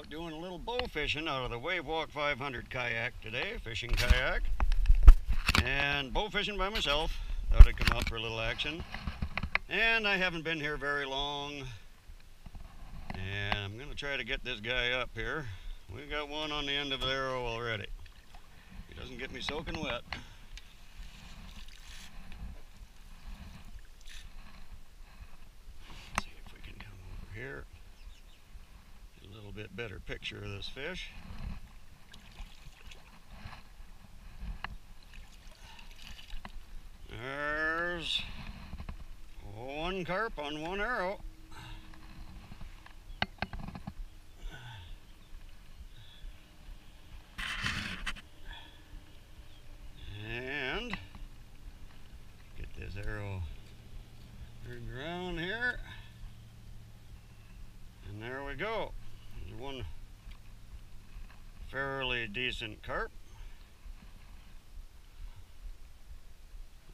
Out doing a little bow fishing out of the WaveWalk500 kayak today, fishing kayak. And bow fishing by myself. Thought I'd come out for a little action. And I haven't been here very long. And I'm going to try to get this guy up here. We got one on the end of the arrow already. He doesn't get me soaking wet. Let's see if we can come over here. Get a little bit better picture of this fish. There's one carp on one arrow. And get this arrow turned around here. And there we go. There's one fairly decent carp.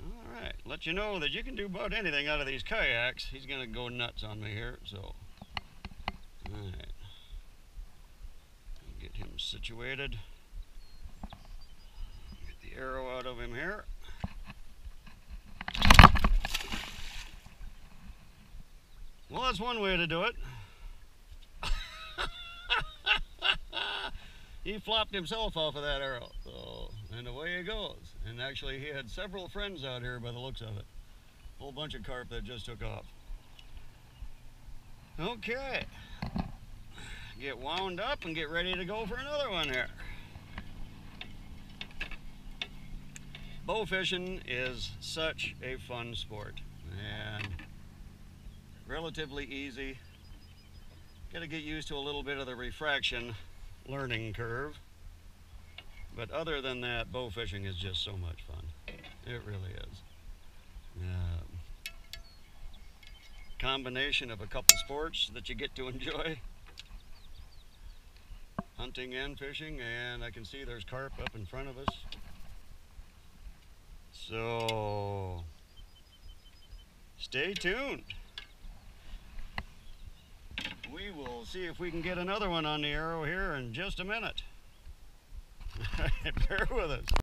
Alright, let you know that you can do about anything out of these kayaks. He's going to go nuts on me here, so. Alright. Get him situated. Get the arrow out of him here. Well, that's one way to do it. He flopped himself off of that arrow, so, and away he goes. And actually he had several friends out here by the looks of it. A whole bunch of carp that just took off. Okay. Get wound up and get ready to go for another one here. Bow fishing is such a fun sport and relatively easy. Got to get used to a little bit of the refraction learning curve, but other than that, bow fishing is just so much fun. It really is. Combination of a couple sports that you get to enjoy, hunting and fishing, and I can see there's carp up in front of us. So stay tuned. We will see if we can get another one on the arrow here in just a minute. Bear with us.